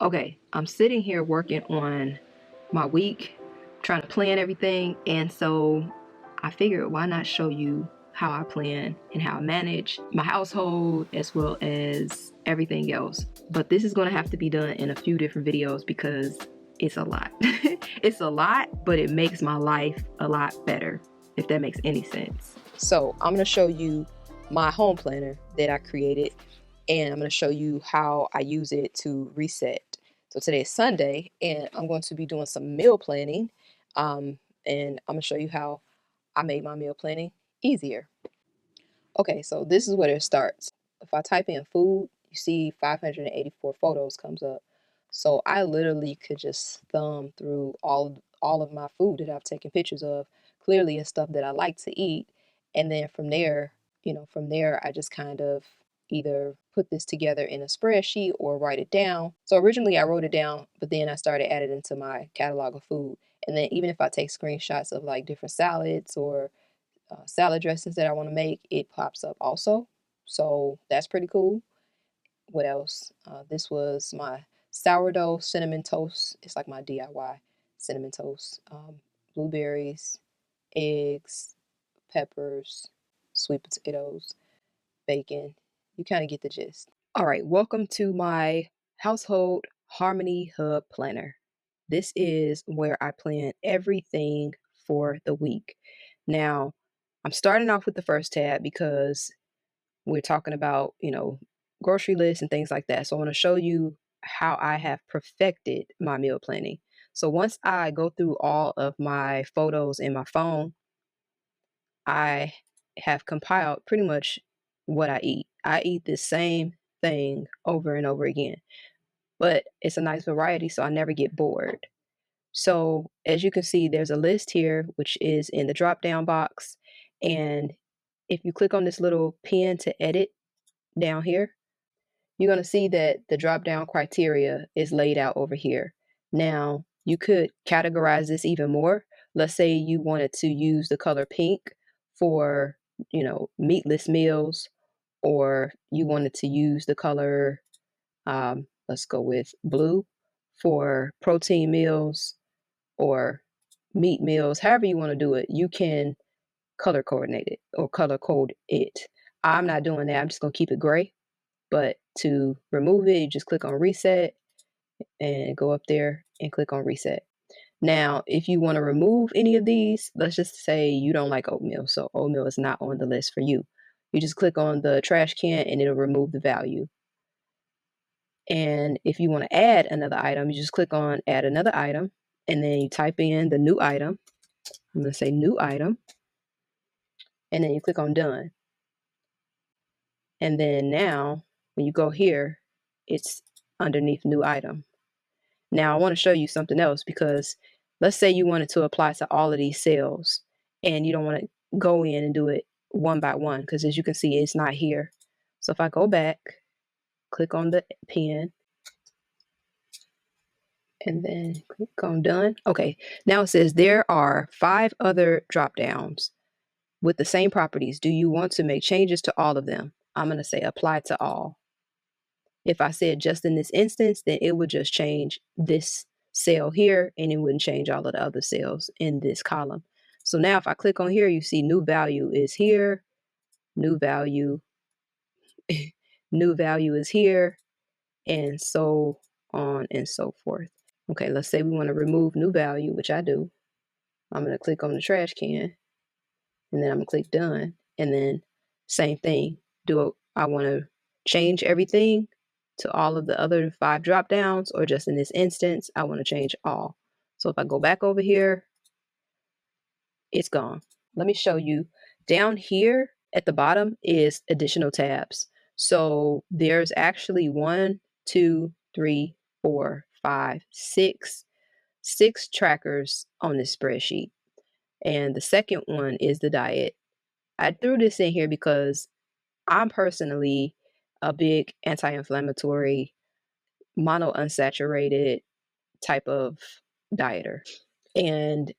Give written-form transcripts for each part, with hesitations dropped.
Okay, I'm sitting here working on my week, trying to plan everything, and so I figured why not show you how I plan and how I manage my household as well as everything else. But this is going to have to be done in a few different videos because it's a lot. It's a lot, but it makes my life a lot better, if that makes any sense. So I'm going to show you my home planner that I created, and I'm going to show you how I use it to reset. So today is Sunday, and I'm going to be doing some meal planning, and I'm going to show you how I made my meal planning easier. Okay, so this is where it starts. If I type in food, you see 584 photos comes up. So I literally could just thumb through all of my food that I've taken pictures of. Clearly it's stuff that I like to eat. And then from there, I just kind of either put this together in a spreadsheet or write it down. So originally I wrote it down, but then I started adding it into my catalog of food. And then even if I take screenshots of like different salads or salad dressings that I want to make, it pops up also. So that's pretty cool. What else? This was my sourdough cinnamon toast. It's like my DIY cinnamon toast. Blueberries, eggs, peppers, sweet potatoes, bacon. You kind of get the gist. All right, welcome to my Household Harmony Hub Planner. This is where I plan everything for the week. Now, I'm starting off with the first tab because we're talking about, grocery lists and things like that. So I want to show you how I have perfected my meal planning. So once I go through all of my photos in my phone, I have compiled pretty much what I eat. I eat the same thing over and over again, but it's a nice variety, so I never get bored. So as you can see, there's a list here, which is in the drop down box. And if you click on this little pen to edit down here, you're going to see that the drop down criteria is laid out over here. Now, you could categorize this even more. Let's say you wanted to use the color pink for, meatless meals, or you wanted to use the color, let's go with blue for protein meals or meat meals. However you want to do it, you can color coordinate it or color code it. I'm not doing that. I'm just going to keep it gray. But to remove it, you just click on reset and go up there and click on reset. Now, if you want to remove any of these, let's just say you don't like oatmeal, so oatmeal is not on the list for you. You just click on the trash can and it'll remove the value. And if you want to add another item, you just click on add another item, and then you type in the new item. I'm going to say new item, and then you click on done. And then now when you go here, it's underneath new item. Now I want to show you something else, because let's say you wanted to apply to all of these cells and you don't want to go in and do it one by one, because as you can see, it's not here. So if I go back, click on the pen, and then click on done. Okay, now it says there are 5 other drop downs with the same properties. Do you want to make changes to all of them? I'm going to say apply to all. If I said just in this instance, then it would just change this cell here and it wouldn't change all of the other cells in this column. So now if I click on here, you see new value is here, new value, new value is here, and so on and so forth. Okay, let's say we want to remove new value, which I do. I'm going to click on the trash can, and then I'm going to click done, and then same thing. Do I want to change everything to all of the other 5 drop downs, or just in this instance, I want to change all? So if I go back over here, it's gone. Let me show you. Down here at the bottom is additional tabs. So there's actually 1, 2, 3, 4, 5, 6 trackers on this spreadsheet. And the second one is the diet. I threw this in here because I'm personally a big anti-inflammatory, monounsaturated type of dieter. And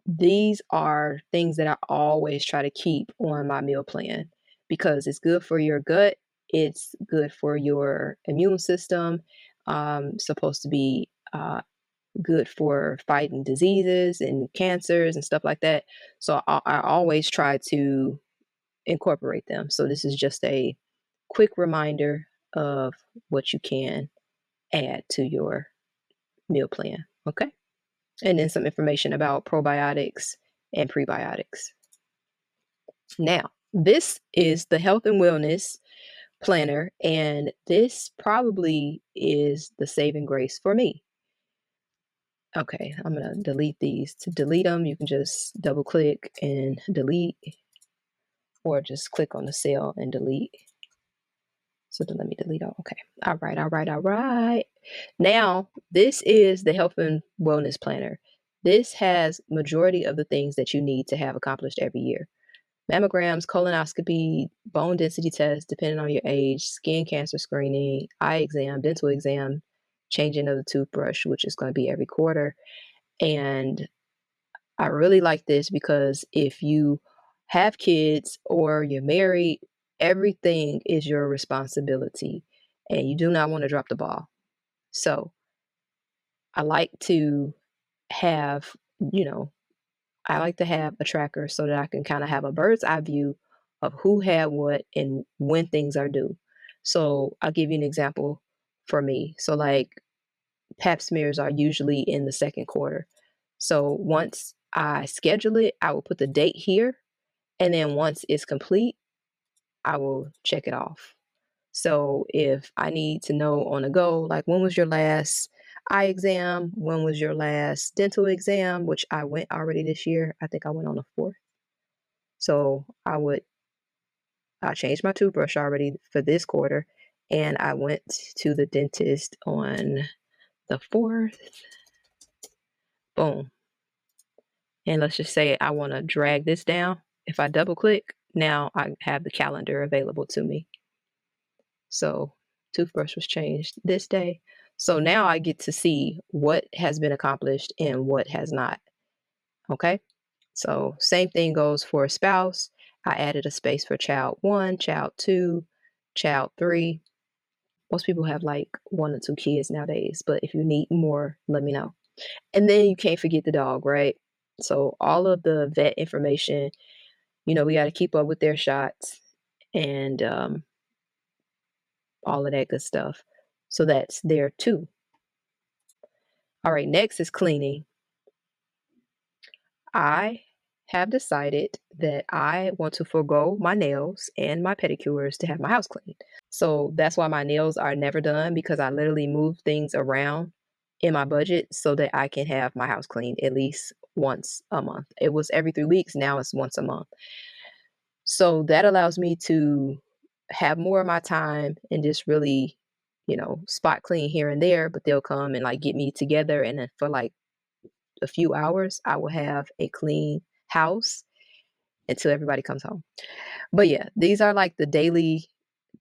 these are things that I always try to keep on my meal plan because it's good for your gut. It's good for your immune system. supposed to be good for fighting diseases and cancers and stuff like that. So I always try to incorporate them. So this is just a quick reminder of what you can add to your meal plan. Okay. And then some information about probiotics and prebiotics. Now, this is the health and wellness planner, and this probably is the saving grace for me. Okay, I'm going to delete these. To delete them, you can just double click and delete, or just click on the cell and delete. So let me delete all. Okay. All right. Now, this is the health and wellness planner. This has majority of the things that you need to have accomplished every year. Mammograms, colonoscopy, bone density tests, depending on your age, skin cancer screening, eye exam, dental exam, changing of the toothbrush, which is going to be every quarter. And I really like this because if you have kids or you're married, everything is your responsibility and you do not want to drop the ball. So I like to have, I like to have a tracker so that I can kind of have a bird's eye view of who had what and when things are due. So I'll give you an example for me. So like pap smears are usually in the second quarter. So once I schedule it, I will put the date here. And then once it's complete, I will check it off. So if I need to know on the go, like when was your last eye exam? When was your last dental exam? Which I went already this year. I think I went on the 4th. So I changed my toothbrush already for this quarter. And I went to the dentist on the 4th. Boom. And let's just say I want to drag this down. If I double click, now I have the calendar available to me. So toothbrush was changed this day. So now I get to see what has been accomplished and what has not. Okay. So same thing goes for a spouse. I added a space for child 1, child 2, child 3. Most people have like 1 or 2 kids nowadays, but if you need more, let me know. And then you can't forget the dog, right? So all of the vet information, we got to keep up with their shots and all of that good stuff. So that's there too. All right, next is cleaning. I have decided that I want to forego my nails and my pedicures to have my house cleaned. So that's why my nails are never done, because I literally move things around in my budget so that I can have my house cleaned at least once a month. It was every 3 weeks. Now it's once a month. So that allows me to have more of my time and just really, spot clean here and there, but they'll come and like get me together. And then for like a few hours, I will have a clean house until everybody comes home. But yeah, these are like the daily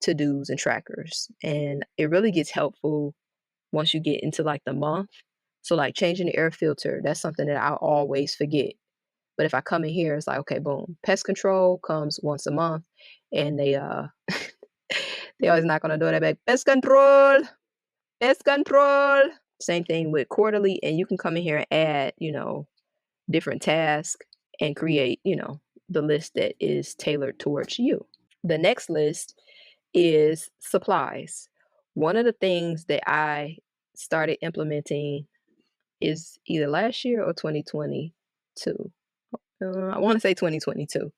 to-dos and trackers. And it really gets helpful once you get into like the month. So like changing the air filter, that's something that I always forget. But if I come in here, it's like, okay, boom. Pest control comes once a month, and they they always knock on the door. They're like, pest control, pest control. Same thing with quarterly, and you can come in here and add, different tasks and create, the list that is tailored towards you. The next list is supplies. One of the things that I started implementing is either last year or 2022. I want to say 2022.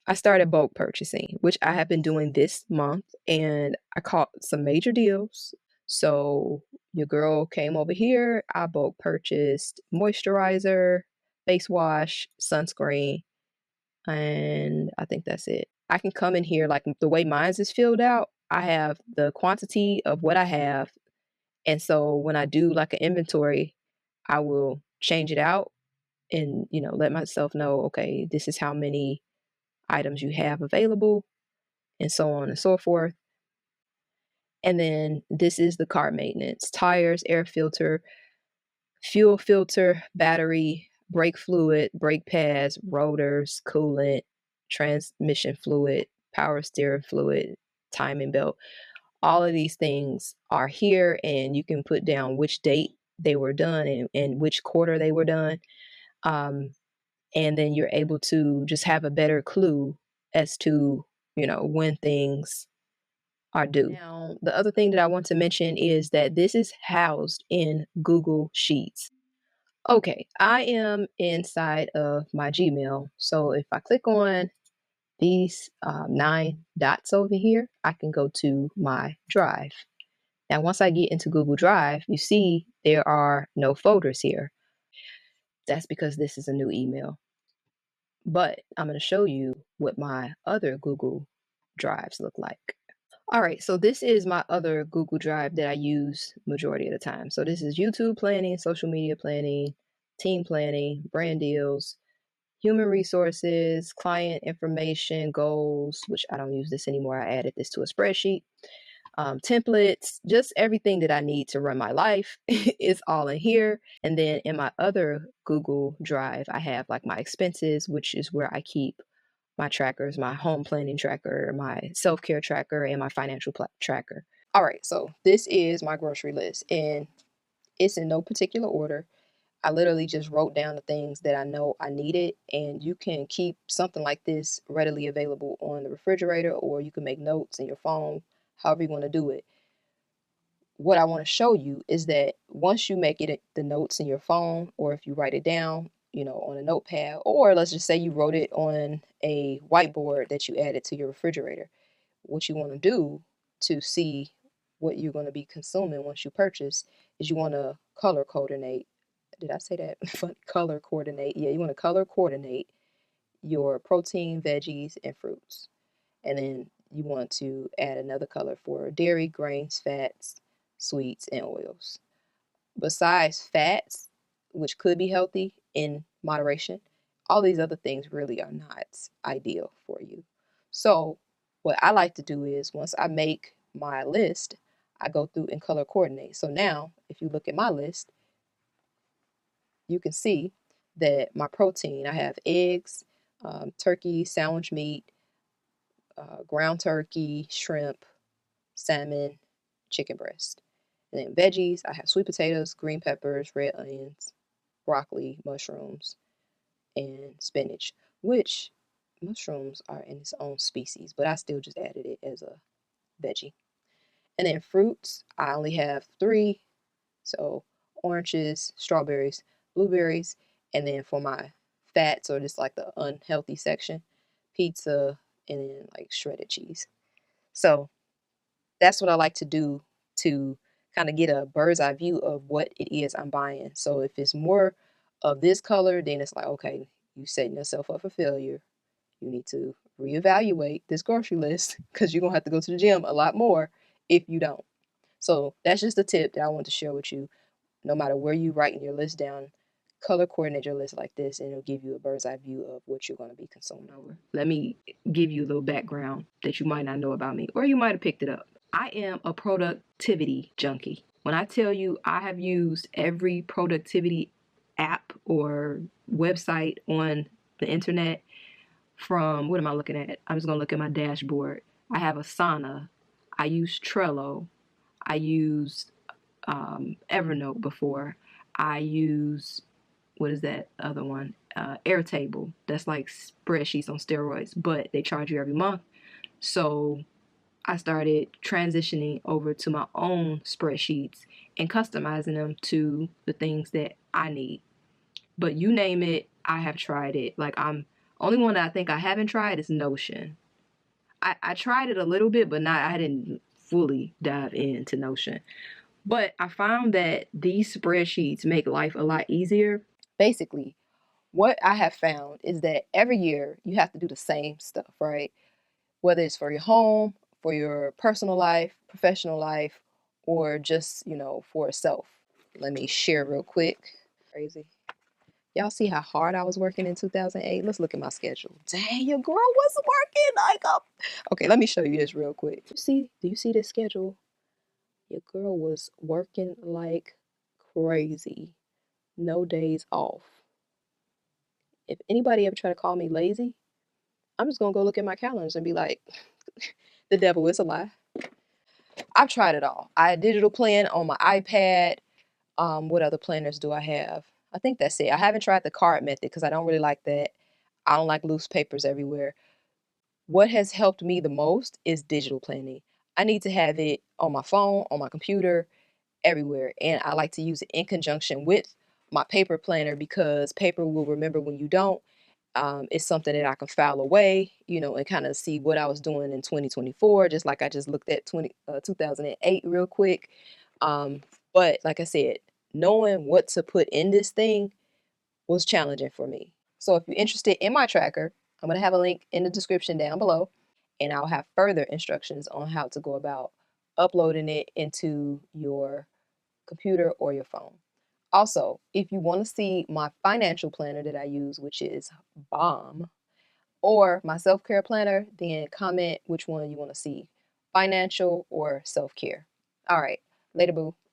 I started bulk purchasing, which I have been doing this month, and I caught some major deals. So your girl came over here. I bulk purchased moisturizer, face wash, sunscreen, and I think that's it. I can come in here, like the way mine is filled out, I have the quantity of what I have. And so when I do like an inventory, I will change it out and, let myself know, okay, this is how many items you have available, and so on and so forth. And then this is the car maintenance: tires, air filter, fuel filter, battery, brake fluid, brake pads, rotors, coolant, transmission fluid, power steering fluid, timing belt. All of these things are here, and you can put down which date they were done and which quarter they were done. And then you're able to just have a better clue as to, when things are due. Now, the other thing that I want to mention is that this is housed in Google Sheets. Okay, I am inside of my Gmail. So if I click on these 9 dots over here, I can go to my drive. Now, once I get into Google Drive, you see there are no folders here. That's because this is a new email. But I'm going to show you what my other Google Drives look like. All right, so this is my other Google Drive that I use majority of the time. So this is YouTube planning, social media planning, team planning, brand deals, human resources, client information, goals, which I don't use this anymore. I added this to a spreadsheet. Templates, just everything that I need to run my life is all in here. And then in my other Google Drive, I have like my expenses, which is where I keep my trackers, my home planning tracker, my self-care tracker, and my financial tracker. All right, so this is my grocery list, and it's in no particular order. I literally just wrote down the things that I know I needed, and you can keep something like this readily available on the refrigerator, or you can make notes in your phone, however you want to do it. What I want to show you is that once you make it the notes in your phone, or if you write it down, on a notepad, or let's just say you wrote it on a whiteboard that you added to your refrigerator, what you want to do to see what you're going to be consuming once you purchase is you want to color coordinate. Did I say that? Color coordinate. Yeah, you want to color coordinate your protein, veggies, and fruits. And then you want to add another color for dairy, grains, fats, sweets, and oils. Besides fats, which could be healthy in moderation, all these other things really are not ideal for you. So what I like to do is once I make my list, I go through and color coordinate. So now if you look at my list, you can see that my protein, I have eggs, turkey, sandwich meat, ground turkey, shrimp, salmon, chicken breast. And then veggies, I have sweet potatoes, green peppers, red onions, broccoli, mushrooms, and spinach, which mushrooms are in its own species, but I still just added it as a veggie. And then fruits, I only have 3. So oranges, strawberries, blueberries, and then for my fats, or just like the unhealthy section, pizza, and then like shredded cheese. So that's what I like to do to kind of get a bird's eye view of what it is I'm buying. So if it's more of this color, then it's like, okay, you setting yourself up for failure. You need to reevaluate this grocery list because you're going to have to go to the gym a lot more if you don't. So that's just a tip that I want to share with you. No matter where you writing your list down, color coordinate your list like this, and it'll give you a bird's eye view of what you're going to be consuming. Let me give you a little background that you might not know about me, or you might have picked it up. I am a productivity junkie. When I tell you I have used every productivity app or website on the internet, from what am I looking at? I'm just going to look at my dashboard. I have Asana. I use Trello. I used Evernote before. I use, what is that other one? Airtable. That's like spreadsheets on steroids, but they charge you every month. So I started transitioning over to my own spreadsheets and customizing them to the things that I need. But you name it, I have tried it. Like, only one that I think I haven't tried is Notion. I tried it a little bit, but I didn't fully dive into Notion. But I found that these spreadsheets make life a lot easier. Basically, what I have found is that every year you have to do the same stuff, right? Whether it's for your home, for your personal life, professional life, or just, for self. Let me share real quick. Crazy. Y'all see how hard I was working in 2008? Let's look at my schedule. Dang, your girl was working like up. Okay, let me show you this real quick. Do you see this schedule? Your girl was working like crazy. No days off. If anybody ever try to call me lazy, I'm just gonna go look at my calendars and be like, the devil is a lie. I've tried it all. I digital plan on my iPad. What other planners do I have? I think that's it. I haven't tried the card method because I don't really like that. I don't like loose papers everywhere. What has helped me the most is digital planning. I need to have it on my phone, on my computer, everywhere. And I like to use it in conjunction with my paper planner because paper will remember when you don't. It's something that I can file away, and kind of see what I was doing in 2024, just like I just looked at 2008 real quick. But like I said, knowing what to put in this thing was challenging for me. So if you're interested in my tracker, I'm going to have a link in the description down below, and I'll have further instructions on how to go about uploading it into your computer or your phone. Also, if you want to see my financial planner that I use, which is Bomb, or my self-care planner, then comment which one you want to see, financial or self-care. All right, later, boo.